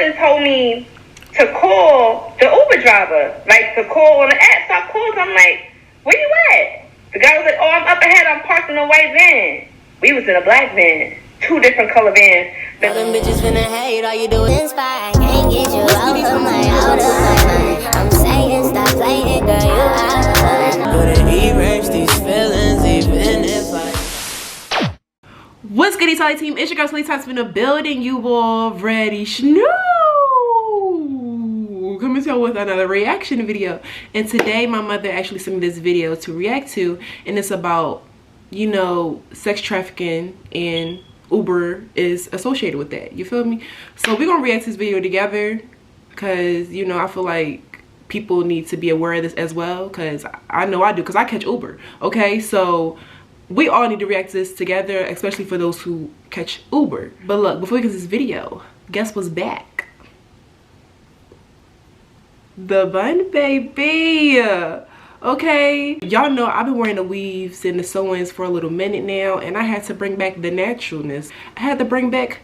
something told me to call the Uber driver, like to call on the app. So I called. I'm like, where you at? The guy was like, oh, I'm up ahead. I'm parked in a white van. We was in a black van. 2 different color vans. All them bitches finna hate, all you do is inspire. Can't get you out of my mind. I'm saying stop playing, girl, you out of line. Couldn't erase these feelings even if I... What's good, Italy team? It's your girl Shoutouts in the building. You already know. Coming to you with another reaction video. And today my mother actually sent me this video to react to, and it's about, you know, sex trafficking, and Uber is associated with that. You feel me? So we're gonna react to this video together because, you know, I feel like people need to be aware of this as well, because I know I do, because I catch Uber. Okay, so we all need to react to this together, especially for those who catch Uber. But look, before we get to this video, guess what's back? The bun, baby. Okay, y'all know I've been wearing the weaves and the sew-ins for a little minute now, and I had to bring back the naturalness. I had to bring back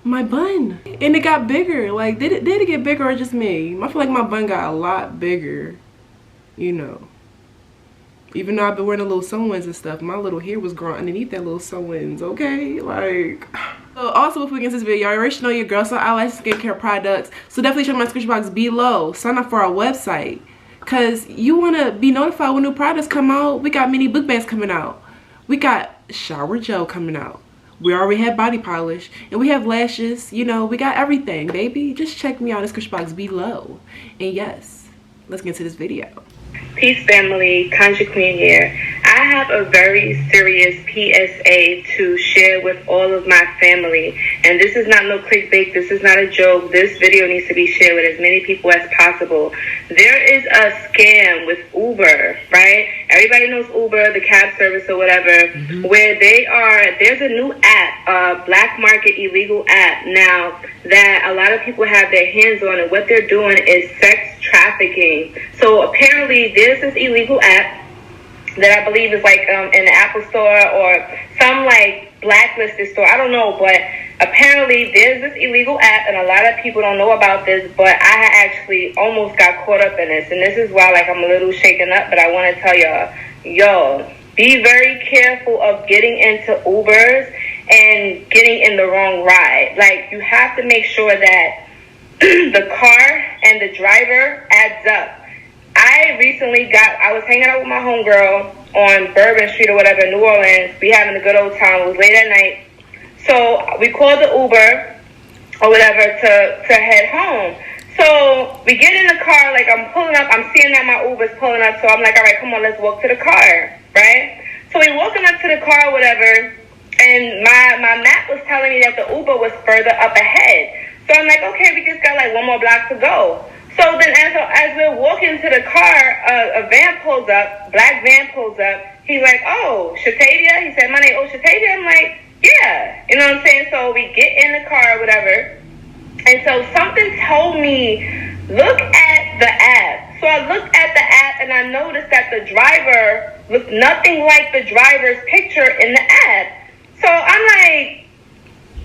my bun, and it got bigger. Like, did it get bigger or just me? I feel like my bun got a lot bigger, you know. Even though I've been wearing the little sew-ins and stuff, my little hair was growing underneath that little sew-ins, okay? Like... So also, before we get into this video, y'all already know your girl so LYFT skincare products. So definitely check my description box below. Sign up for our website, because you want to be notified when new products come out. We got mini book bags coming out. We got shower gel coming out. We already have body polish. And we have lashes. You know, we got everything, baby. Just check me out in the description box below. And yes, let's get into this video. Peace family, Conjure Queen here. I have a very serious PSA to share with all of my family, and this is not no clickbait, this is not a joke. This video needs to be shared with as many people as possible. There is a scam with Uber, right? Everybody knows Uber, the cab service or whatever, where there's a new app, a black market illegal app now that a lot of people have their hands on, and what they're doing is sex trafficking. So apparently there's this illegal app that I believe is like in the Apple Store or some like blacklisted store. I don't know, but apparently there's this illegal app, and a lot of people don't know about this, but I actually almost got caught up in this, and this is why like I'm a little shaken up. But I want to tell y'all, be very careful of getting into Ubers and getting in the wrong ride. Like, you have to make sure that the car and the driver adds up. I was hanging out with my homegirl on Bourbon Street or whatever in New Orleans. We having a good old time. It was late at night. So we called the Uber or whatever to head home. So we get in the car, like I'm pulling up. I'm seeing that my Uber's pulling up. So I'm like, all right, come on, let's walk to the car, right? So we walking up to the car or whatever, and my map was telling me that the Uber was further up ahead. So I'm like, okay, we just got like 1 more block to go. So then as we're walking to the car, a van pulls up, black van pulls up. He's like, oh, Shatavia? He said, my name, oh, Shatavia? I'm like, yeah. You know what I'm saying? So we get in the car or whatever. And so something told me, look at the app. So I looked at the app, and I noticed that the driver looked nothing like the driver's picture in the app. So I'm like,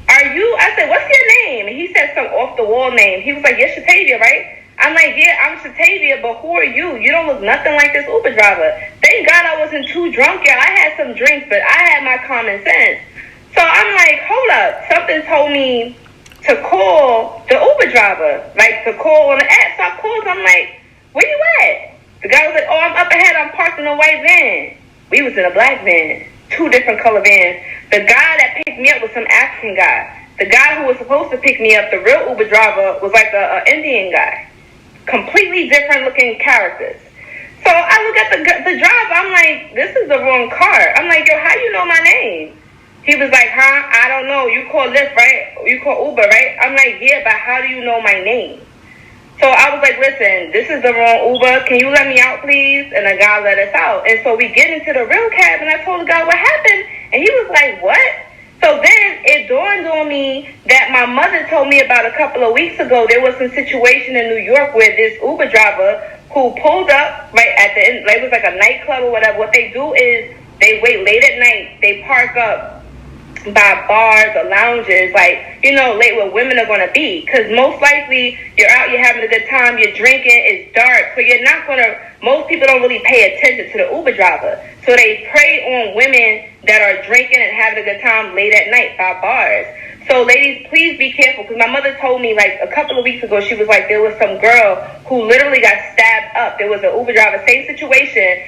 I said, what's your name? And he said some off-the-wall name. He was like, yes, Shatavia, right? I'm like, yeah, I'm Shatavia, but who are you? You don't look nothing like this Uber driver. Thank God I wasn't too drunk, y'all. I had some drinks, but I had my common sense. So I'm like, hold up. Something told me to call the Uber driver, like to call on the app. So I called. I'm like, where you at? The guy was like, oh, I'm up ahead. I'm parked in a white van. We was in a black van, 2 different color vans. The guy that picked me up was some African guy. The guy who was supposed to pick me up, the real Uber driver, was like a Indian guy. Completely different looking characters. So I look at the driver. I'm like, this is the wrong car. I'm like, yo, how you know my name? He was like, huh? I don't know. You call Lyft, right? You call Uber, right? I'm like, yeah, but how do you know my name? So I was like, listen, this is the wrong Uber. Can you let me out, please? And the guy let us out. And so we get into the real cab, and I told the guy what happened. And he was like, what? So then it dawned on me that my mother told me about a couple of weeks ago. There was some situation in New York where this Uber driver who pulled up right at the end, like it was like a nightclub or whatever. What they do is they wait late at night. They park up by bars or lounges, like, you know, late where women are going to be. Because most likely you're out, you're having a good time, you're drinking, it's dark, so you're not going to, most people don't really pay attention to the Uber driver. So they prey on women that are drinking and having a good time late at night by bars. So ladies, please be careful, because my mother told me like a couple of weeks ago, she was like, there was some girl who literally got stabbed up. There was an Uber driver, same situation,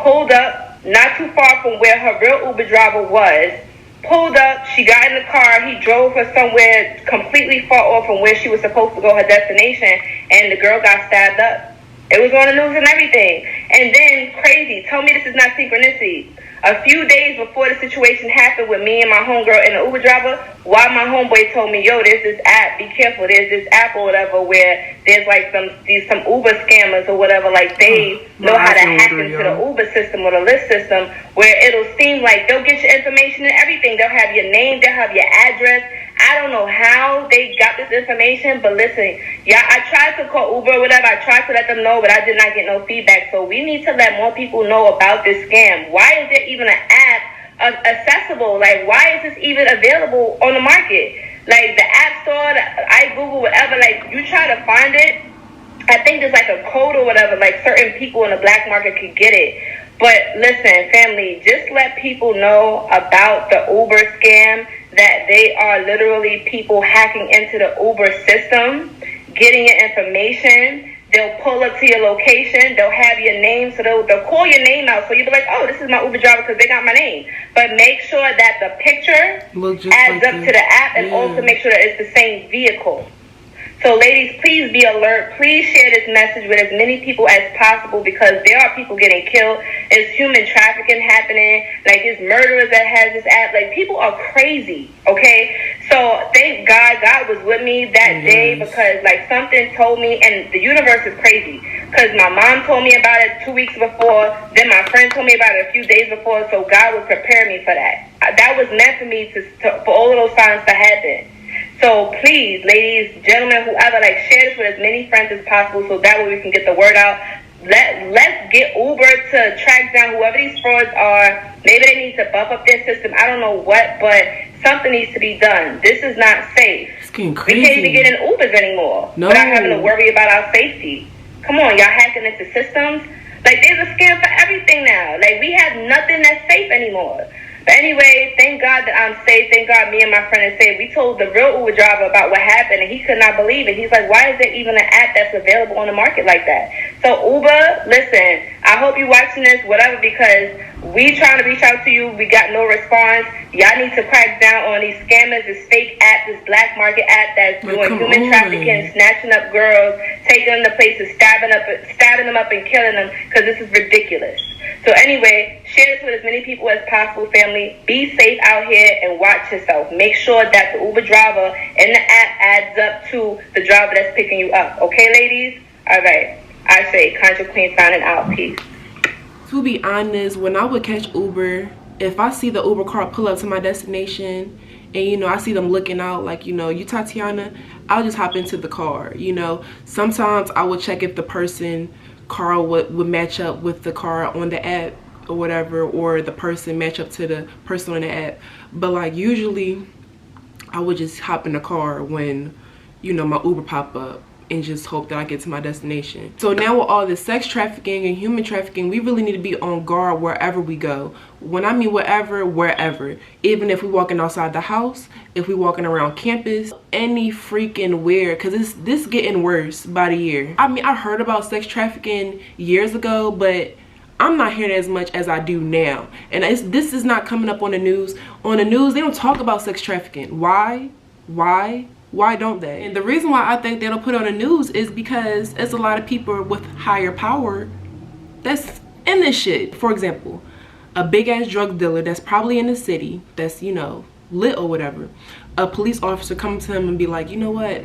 pulled up not too far from where her real Uber driver was, pulled up, she got in the car, he drove her somewhere completely far off from where she was supposed to go, her destination, and the girl got stabbed up. It was on the news and everything. And then, crazy, tell me this is not synchronicity. A few days before the situation happened with me and my homegirl and the Uber driver, while my homeboy told me, yo, there's this app, be careful, there's this app or whatever where there's like some Uber scammers or whatever, like they know how to hack into the Uber system or the Lyft system, where it'll seem like they'll get your information and everything. They'll have your name, they'll have your address. I don't know how they got this information, but listen, yeah, I tried to call Uber or whatever. I tried to let them know, but I did not get no feedback. So we need to let more people know about this scam. Why is there even an app accessible? Like, why is this even available on the market? Like, the App Store, Google, whatever, like, you try to find it, I think there's like a code or whatever, like certain people in the black market could get it. But listen, family, just let people know about the Uber scam, that they are literally people hacking into the Uber system, getting your information. They'll pull up to your location. They'll have your name. So they'll call your name out. So you'll be like, oh, this is my Uber driver because they got my name. But make sure that the picture adds up to the app, and also make sure that it's the same vehicle. So ladies, please be alert. Please share this message with as many people as possible, because there are people getting killed. There's human trafficking happening. Like, it's murderers that has this app. Like, people are crazy, okay? So thank God was with me that day, because like something told me, and the universe is crazy, because my mom told me about it 2 weeks before, then my friend told me about it a few days before, so God would prepare me for that. That was meant for me for all of those signs to happen. So please, ladies, gentlemen, whoever, like, share this with as many friends as possible, so that way we can get the word out. Let's get Uber to track down whoever these frauds are. Maybe they need to buff up their system. I don't know what, but something needs to be done. This is not safe. It's getting crazy. We can't even get in Ubers anymore without having to worry about our safety. Come on, y'all hacking into systems. Like, there's a scam for everything now. Like, we have nothing that's safe anymore. But anyway, thank God that I'm safe. Thank God me and my friend are safe. We told the real Uber driver about what happened, and he could not believe it. He's like, why is there even an app that's available on the market like that? So Uber, listen, I hope you're watching this, whatever, because we trying to reach out to you. We got no response. Y'all need to crack down on these scammers, this fake app, this black market app that's doing human trafficking, snatching up girls, taking them to places, stabbing them up and killing them, because this is ridiculous. So anyway, share this with as many people as possible, family. Be safe out here and watch yourself. Make sure that the Uber driver and the app adds up to the driver that's picking you up. Okay, ladies? All right. I say, Conjure Queen signing out. Peace. To be honest, when I would catch Uber, if I see the Uber car pull up to my destination and, you know, I see them looking out like, you know, you Tatiana, I'll just hop into the car. You know, sometimes I would check if the person car would match up with the car on the app or whatever, or the person match up to the person on the app. But like, usually I would just hop in the car when, you know, my Uber pop up, and just hope that I get to my destination. So now with all this sex trafficking and human trafficking, we really need to be on guard wherever we go. When I mean wherever. Even if we're walking outside the house, if we're walking around campus, any freaking where, because this getting worse by the year. I mean, I heard about sex trafficking years ago, but I'm not hearing as much as I do now. And this is not coming up on the news. On the news, they don't talk about sex trafficking. Why? Why don't they? And the reason why I think they don't put it on the news is because it's a lot of people with higher power that's in this shit. For example, a big ass drug dealer that's probably in the city, that's, you know, lit or whatever. A police officer comes to him and be like, you know what?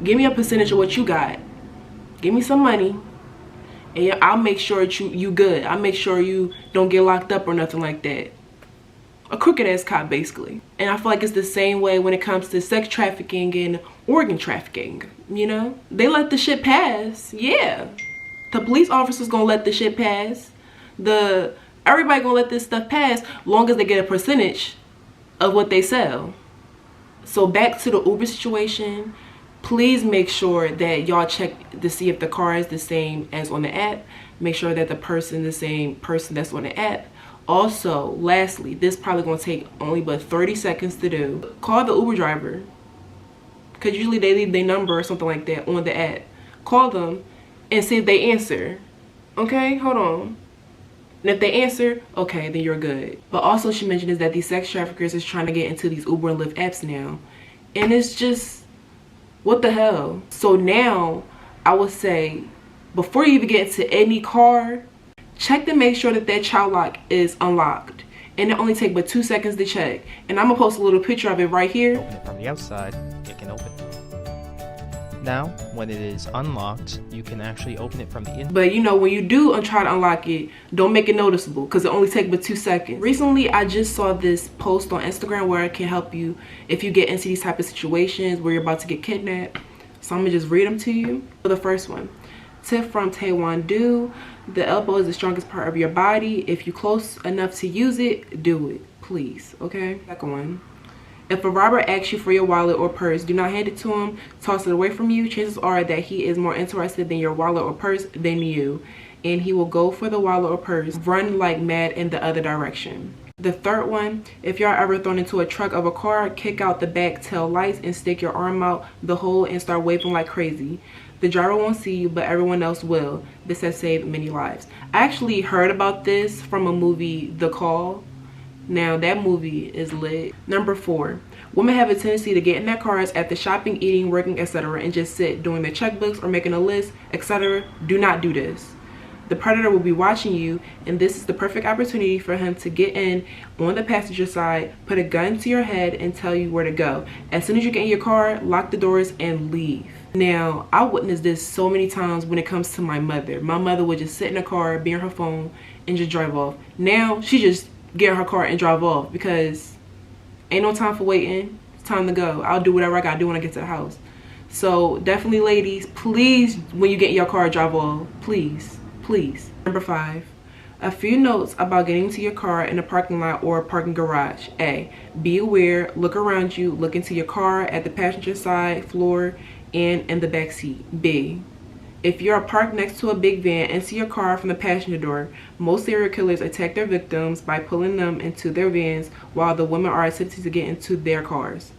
Give me a percentage of what you got. Give me some money, and I'll make sure that you good. I'll make sure you don't get locked up or nothing like that. A crooked ass cop, basically. And I feel like it's the same way when it comes to sex trafficking and organ trafficking, you know? They let the shit pass. Yeah. The police officers gonna let the shit pass. Everybody gonna let this stuff pass long as they get a percentage of what they sell. So back to the Uber situation, please make sure that y'all check to see if the car is the same as on the app. Make sure that the person is the same person that's on the app. Also, lastly, this probably gonna take only but 30 seconds to do. Call the Uber driver, because usually they leave their number or something like that on the app. Call them and see if they answer. Okay, hold on. And if they answer, okay, then you're good. But also she mentioned is that these sex traffickers is trying to get into these Uber and Lyft apps now. And it's just, what the hell? So now, I would say, before you even get into any car, check to make sure that that child lock is unlocked. And it only takes but 2 seconds to check. And I'm gonna post a little picture of it right here. Open it from the outside, it can open. Now, when it is unlocked, you can actually open it from the inside. But you know, when you do try to unlock it, don't make it noticeable because it only takes but 2 seconds. Recently, I just saw this post on Instagram where it can help you if you get into these type of situations where you're about to get kidnapped. So I'm gonna just read them to you. For the first one, tip from Taewon Do: the elbow is the strongest part of your body. If you're close enough to use it, do it, please. Okay. Second one. If a robber asks you for your wallet or purse, do not hand it to him. Toss it away from you. Chances are that he is more interested in your wallet or purse than you, and he will go for the wallet or purse. Run like mad in the other direction. The third one, if y'all ever thrown into a trunk of a car, kick out the back tail lights and stick your arm out the hole and start waving like crazy. The driver won't see you, but everyone else will. This has saved many lives. I actually heard about this from a movie, The Call. Now that movie is lit. Number 4, women have a tendency to get in their cars after shopping, eating, working, etc. and just sit doing their checkbooks or making a list, etc. Do not do this. The predator will be watching you, and this is the perfect opportunity for him to get in on the passenger side, put a gun to your head, and tell you where to go. As soon as you get in your car, lock the doors and leave. Now, I witnessed this so many times when it comes to my mother. My mother would just sit in the car, be on her phone, and just drive off. Now, she just get in her car and drive off because ain't no time for waiting. It's time to go. I'll do whatever I gotta do when I get to the house. So definitely, ladies, please, when you get in your car, drive off. Please, please. Number 5, a few notes about getting into your car in a parking lot or a parking garage. A, be aware, look around you, look into your car at the passenger side, floor, and in the back seat. B, if you're parked next to a big van, enter your car from the passenger door. Most serial killers attack their victims by pulling them into their vans while the women are attempting to get into their cars.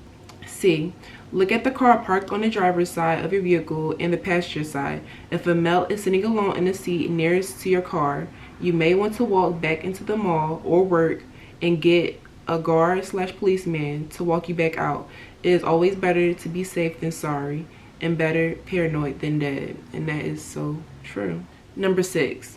C, look at the car parked on the driver's side of your vehicle and the passenger side. If a male is sitting alone in the seat nearest to your car, you may want to walk back into the mall or work and get a guard/policeman to walk you back out. It is always better to be safe than sorry, and better paranoid than dead. And that is so true. Number 6,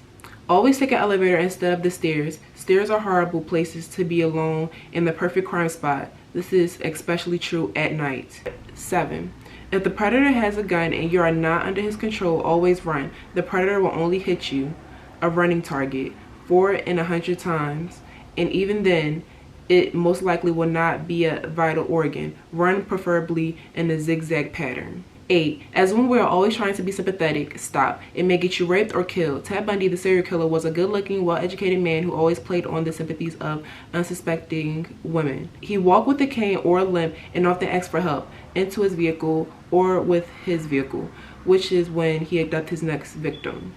always take an elevator instead of the stairs. Stairs are horrible places to be alone and the perfect crime spot. This is especially true at night. 7, if the predator has a gun and you are not under his control, always run. The predator will only hit you, a running target, 4 in 100 times, and even then, it most likely will not be a vital organ. Run preferably in a zigzag pattern. 8, as when we're always trying to be sympathetic, stop. It may get you raped or killed. Ted Bundy, the serial killer, was a good-looking, well-educated man who always played on the sympathies of unsuspecting women. He walked with a cane or a limp and often asked for help into his vehicle or with his vehicle, which is when he abducted his next victim.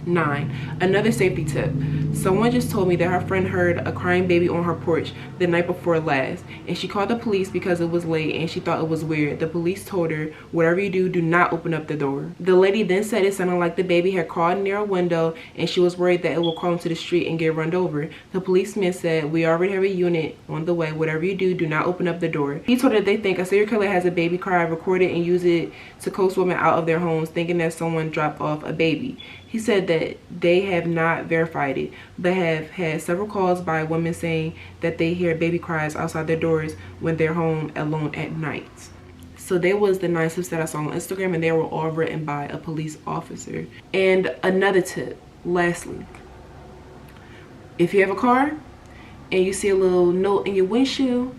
9, another safety tip. Someone just told me that her friend heard a crying baby on her porch the night before last, and she called the police because it was late and she thought it was weird. The police told her, whatever you do, do not open up the door. The lady then said it sounded like the baby had crawled near a window and she was worried that it will crawl into the street and get run over. The policeman said, we already have a unit on the way. Whatever you do, do not open up the door. He told her they think a serial killer has a baby cry, record it, and use it to coax women out of their homes thinking that someone dropped off a baby. He said that they have not verified it, but have had several calls by women saying that they hear baby cries outside their doors when they're home alone at night. So there was the 9 tips that I saw on Instagram, and they were all written by a police officer. And another tip, lastly, if you have a car and you see a little note in your windshield,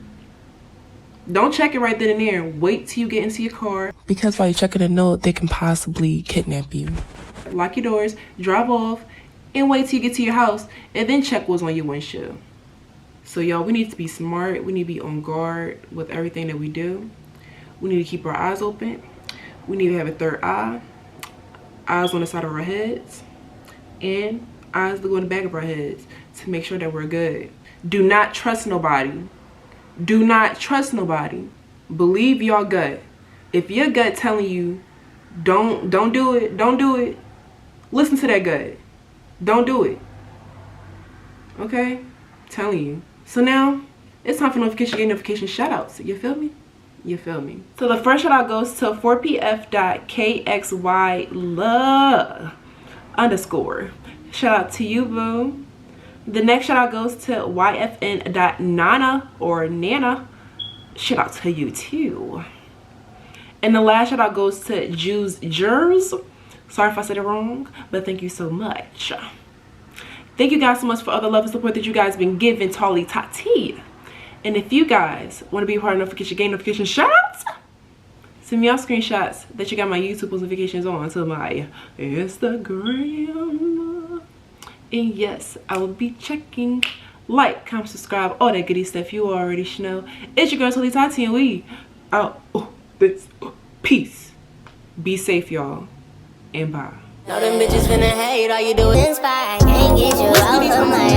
don't check it right then and there. Wait till you get into your car, because while you're checking the note, they can possibly kidnap you. Lock your doors, drive off, and wait till you get to your house, and then check what's on your windshield. So y'all, we need to be smart. We need to be on guard with everything that we do. We need to keep our eyes open. We need to have a third eye, eyes on the side of our heads, and eyes that go in the back of our heads to make sure that we're good. Do not trust nobody. Do not trust nobody. Believe your gut. If your gut telling you don't do it, don't do it, listen to that gut. Don't do it. Okay? Telling you. So now it's time for notification shout outs. You feel me? You feel me? So the first shout out goes to 4pf.kxylove_. Shout out to you, boo. The next shout out goes to yfn.nana or Nana. Shout out to you too. And the last shout out goes to Jews Jers. Sorry if I said it wrong, but thank you so much. Thank you guys so much for all the love and support that you guys been giving Tali Tati. And if you guys want to be a part of notification shoutouts, send me y'all screenshots that you got my YouTube notifications on to my Instagram. And yes, I will be checking. Like, comment, subscribe, all that goody stuff you already know. It's your girl Tali Tati, and we out. Peace. Be safe, y'all. And bye. Know them bitches finna hate, all you do is inspire. Can't get you out of my